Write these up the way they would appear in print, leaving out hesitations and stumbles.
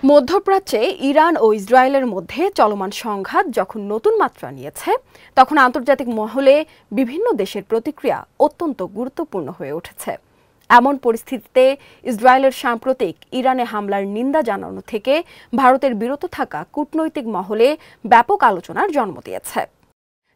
মধ্যপ্রাচ্যে ইরান ও ইসরায়েলের মধ্যে চলমান সংঘাত যখন নতুন মাত্রা নিয়েছে, তখন আন্তর্জাতিক মহলে বিভিন্ন দেশের প্রতিক্রিয়া অত্যন্ত গুরুত্বপূর্ণ হয়ে উঠেছে। এমন পরিস্থিতিতে ইসরায়েলের সাম্প্রতিক ইরানে হামলার নিন্দা জানানো থেকে ভারতের বিরত থাকা কূটনৈতিক মহলে ব্যাপক আলোচনার জন্ম দিয়েছে।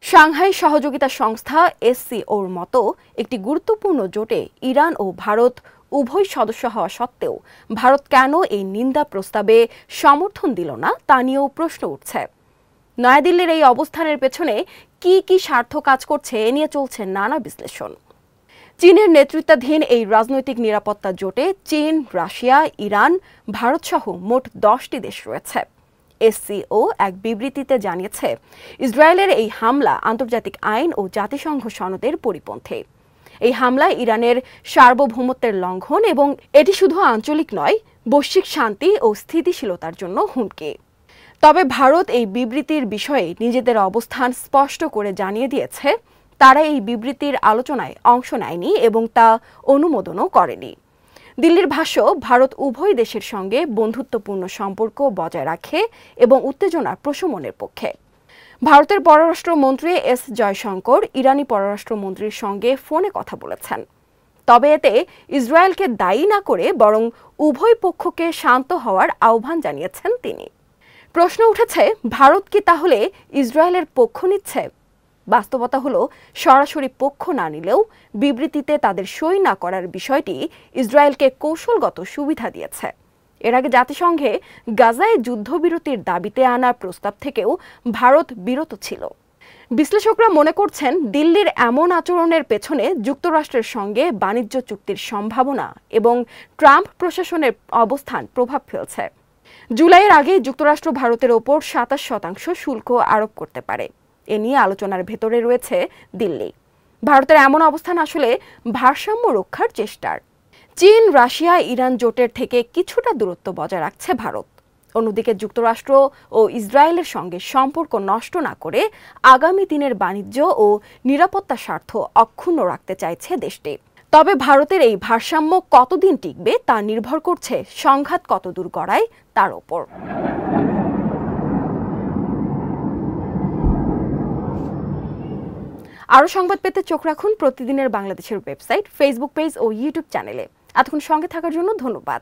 সাংহাই সহযোগিতা সংস্থা SCOর মতো একটি গুরুত্বপূর্ণ জোটে ইরান ও ভারত উভয় সদস্য হওয়া সত্ত্বেও ভারত কেন এই নিন্দা প্রস্তাবে সমর্থন দিল না তা নিয়েও প্রশ্ন উঠছে। নয়াদিল্লির এই অবস্থানের পেছনে কি স্বার্থ কাজ করছে এ নিয়ে চলছে নানা বিশ্লেষণ। চীনের নেতৃত্বাধীন এই রাজনৈতিক নিরাপত্তা জোটে চীন, রাশিয়া, ইরান, ভারতসহ মোট 10টি দেশ রয়েছে। SCO এক বিবৃতিতে জানিয়েছে, ইসরায়েলের এই হামলা আন্তর্জাতিক আইন ও জাতিসংঘ সনদের পরিপন্থী। এই হামলা ইরানের সার্বভৌমত্বের লঙ্ঘন এবং এটি শুধু আঞ্চলিক নয়, বৈশ্বিক শান্তি ও স্থিতিশীলতার জন্য হুমকি। তবে ভারত এই বিবৃতির বিষয়ে নিজেদের অবস্থান স্পষ্ট করে জানিয়ে দিয়েছে, তারা এই বিবৃতির আলোচনায় অংশ নেয়নি এবং তা অনুমোদনও করেনি। দিল্লির ভাষ্য, ভারত উভয় দেশের সঙ্গে বন্ধুত্বপূর্ণ সম্পর্ক বজায় রাখে এবং উত্তেজনা প্রশমনের পক্ষে। ভারতের পররাষ্ট্রমন্ত্রী S জয়শঙ্কর ইরানি পররাষ্ট্রমন্ত্রীর সঙ্গে ফোনে কথা বলেছেন। তবে এতে ইসরায়েলকে দায়ী না করে বরং উভয় পক্ষকে শান্ত হওয়ার আহ্বান জানিয়েছেন তিনি। প্রশ্ন উঠেছে, ভারত কি তাহলে ইসরায়েলের পক্ষ নিচ্ছে? বাস্তবতা হলো, সরাসরি পক্ষ না নিলেও বিবৃতিতে তাদের সই না করার বিষয়টি ইসরায়েলকে কৌশলগত সুবিধা দিয়েছে। এর আগে জাতিসংঘে গাজায় যুদ্ধবিরতির দাবিতে আনা প্রস্তাব থেকেও ভারত বিরত ছিল। বিশ্লেষকরা মনে করছেন, দিল্লির এমন আচরণের পেছনে যুক্তরাষ্ট্রের সঙ্গে বাণিজ্য চুক্তির সম্ভাবনা এবং ট্রাম্প প্রশাসনের অবস্থান প্রভাব ফেলছে। জুলাইয়ের আগে যুক্তরাষ্ট্র ভারতের ওপর 27% শুল্ক আরোপ করতে পারে। এ নিয়ে আলোচনার ভেতরে রয়েছে দিল্লি। ভারতের এমন অবস্থান আসলে ভারসাম্য রক্ষার চেষ্টার। চীন, রাশিয়া, ইরান জোটের থেকে কিছুটা দূরত্ব বজায় রাখছে ভারত। অন্যদিকে যুক্তরাষ্ট্র ও ইসরায়েলের সঙ্গে সম্পর্ক নষ্ট না করে আগামী দিনের বাণিজ্য ও নিরাপত্তা স্বার্থ অক্ষুণ্ণ রাখতে চাইছে দেশটি। তবে ভারতের এই ভারসাম্য কতদিন টিকবে তা নির্ভর করছে সংঘাত কতদূর গড়ায় তার ওপর। আরও সংবাদ পেতে চোখ রাখুন প্রতিদিনের বাংলাদেশের ওয়েবসাইট, ফেসবুক পেজ ও ইউটিউব চ্যানেলে। এতক্ষণ সঙ্গে থাকার জন্য ধন্যবাদ।